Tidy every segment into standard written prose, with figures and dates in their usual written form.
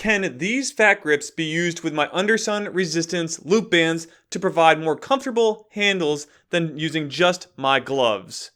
can these Fat Gripz be used with my UnderSun resistance loop bands to provide more comfortable handles than using just my gloves?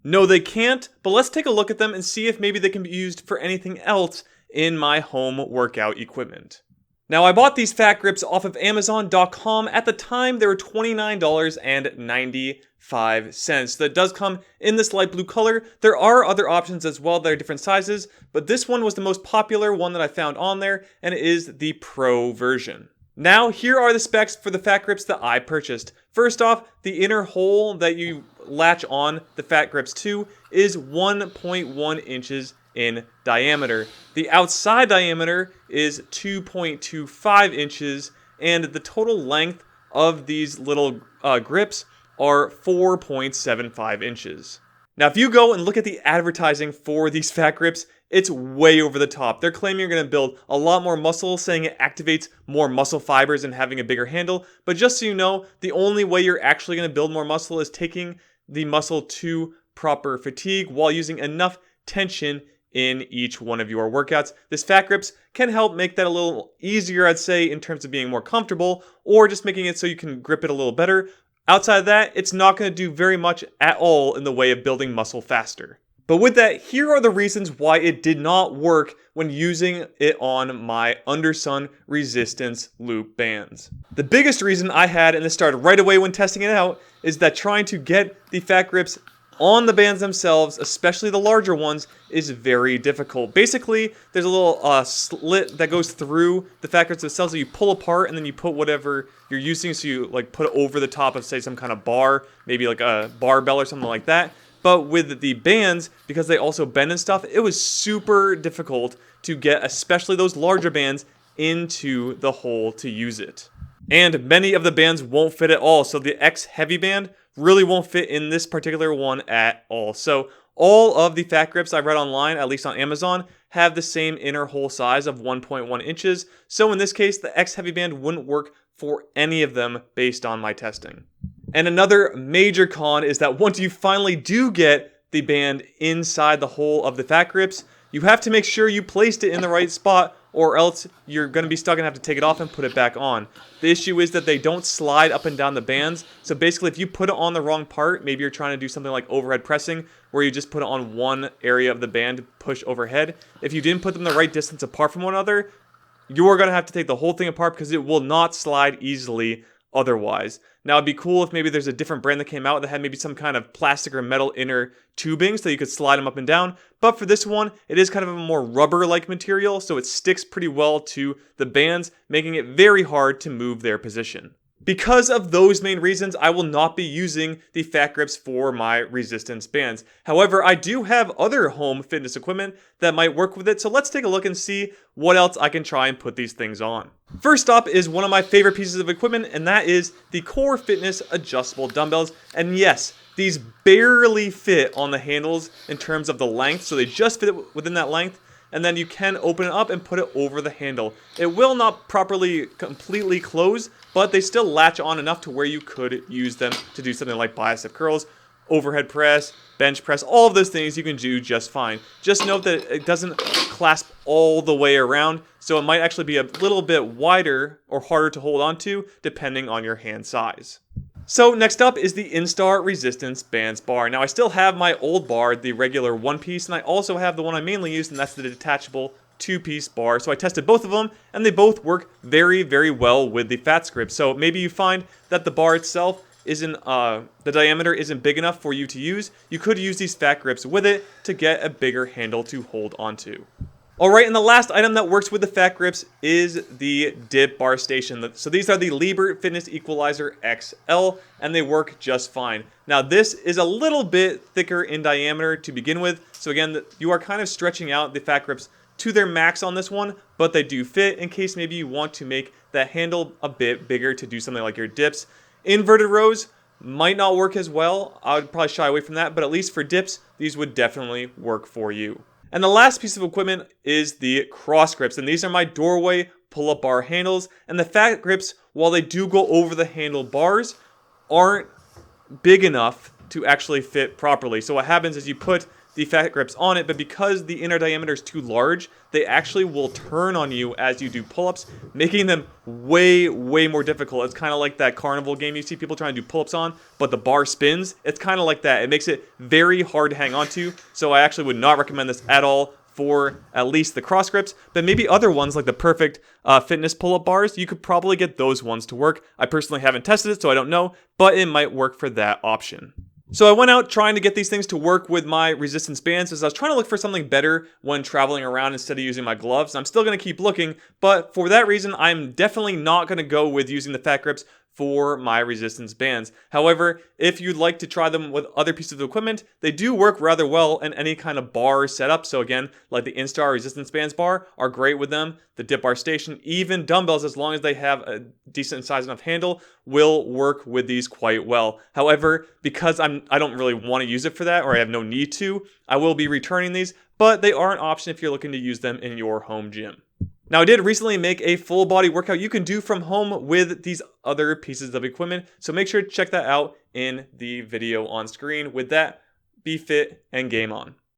No, they can't, but let's take a look at them and see if maybe they can be used for anything else in my home workout equipment. Now, I bought these Fat Gripz off of Amazon.com. At the time, they were $29.95. That does come in this light blue color. There are other options as well that are different sizes, but this one was the most popular one that I found on there, and it is the Pro version. Now, here are the specs for the Fat Gripz that I purchased. First off, the inner hole that you latch on the Fat Gripz to is 1.1 inches in diameter. The outside diameter is 2.25 inches, and the total length of these little grips are 4.75 inches. Now, if you go and look at the advertising for these Fat Gripz, it's way over the top. They're claiming you're going to build a lot more muscle, saying it activates more muscle fibers and having a bigger handle. But just so you know, the only way you're actually going to build more muscle is taking the muscle to proper fatigue while using enough tension in each one of your workouts. This Fat Gripz can help make that a little easier, I'd say, in terms of being more comfortable, or just making it so you can grip it a little better. Outside of that, it's not going to do very much at all in the way of building muscle faster. But with that, here are the reasons why it did not work when using it on my UnderSun resistance loop bands. The biggest reason I had, and this started right away when testing it out, is that trying to get the Fat Gripz on the bands themselves, especially the larger ones, is very difficult. Basically, there's a little slit that goes through the Fat Gripz themselves that you pull apart, and then you put whatever you're using, so you like put it over the top of, say, some kind of bar, maybe like a barbell or something like that. But with the bands, because they also bend and stuff, it was super difficult to get, especially those larger bands, into the hole to use it. And many of the bands won't fit at all, so the X Heavy band really won't fit in this particular one at all. So all of the Fat Gripz I read online, at least on Amazon, have the same inner hole size of 1.1 inches. So in this case, the X Heavy band wouldn't work for any of them based on my testing. And another major con is that once you finally do get the band inside the hole of the Fat Gripz, you have to make sure you placed it in the right spot, or else you're going to be stuck and have to take it off and put it back on. The issue is that they don't slide up and down the bands, so basically if you put it on the wrong part, maybe you're trying to do something like overhead pressing, where you just put it on one area of the band to push overhead. If you didn't put them the right distance apart from one another, you're going to have to take the whole thing apart because it will not slide easily otherwise. Now, it'd be cool if maybe there's a different brand that came out that had maybe some kind of plastic or metal inner tubing so you could slide them up and down. But for this one, it is kind of a more rubber-like material, so it sticks pretty well to the bands, making it very hard to move their position. Because of those main reasons, I will not be using the Fat Gripz for my resistance bands. However, I do have other home fitness equipment that might work with it, so let's take a look and see what else I can try and put these things on. First up is one of my favorite pieces of equipment, and that is the Core Fitness adjustable dumbbells. And yes, these barely fit on the handles in terms of the length, so they just fit within that length. And then you can open it up and put it over the handle. It will not properly completely close, but they still latch on enough to where you could use them to do something like bicep curls, overhead press, bench press, all of those things you can do just fine. Just note that it doesn't clasp all the way around, so it might actually be a little bit wider or harder to hold on to depending on your hand size. So next up is the Instar Resistance Bands bar. Now I still have my old bar, the regular one piece, and I also have the one I mainly use, and that's the detachable two-piece bar. So I tested both of them, and they both work very, very well with the Fat Gripz. So maybe you find that the bar itself isn't, the diameter isn't big enough for you to use. You could use these Fat Gripz with it to get a bigger handle to hold onto. Alright, and the last item that works with the Fat Gripz is the dip bar station. So these are the Liebert Fitness Equalizer XL, and they work just fine. Now this is a little bit thicker in diameter to begin with, so again, you are kind of stretching out the Fat Gripz to their max on this one, but they do fit in case maybe you want to make that handle a bit bigger to do something like your dips. Inverted rows might not work as well. I would probably shy away from that, but at least for dips, these would definitely work for you. And the last piece of equipment is the cross grips, and these are my doorway pull-up bar handles. And the Fat Gripz, while they do go over the handlebars, aren't big enough to actually fit properly. So what happens is you put the Fat Gripz on it, but because the inner diameter is too large, they actually will turn on you as you do pull-ups, making them way more difficult. It's kind of like that carnival game you see people trying to do pull-ups on, but the bar spins. It's kind of like that. It makes it very hard to hang on to, so I actually would not recommend this at all for at least the cross grips, but maybe other ones like the Perfect Fitness pull-up bars, you could probably get those ones to work. I personally haven't tested it, so I don't know, but it might work for that option. So I went out trying to get these things to work with my resistance bands as I was trying to look for something better when traveling around instead of using my gloves. I'm still going to keep looking, but for that reason, I'm definitely not going to go with using the Fat Gripz for my resistance bands. However, if you'd like to try them with other pieces of equipment, they do work rather well in any kind of bar setup. So again, like the Instar resistance bands bar are great with them. The dip bar station, even dumbbells, as long as they have a decent size enough handle, will work with these quite well. However, because I don't really want to use it for that, or I have no need to, I will be returning these, but they are an option if you're looking to use them in your home gym. Now, I did recently make a full body workout you can do from home with these other pieces of equipment, so make sure to check that out in the video on screen. With that, be fit and game on.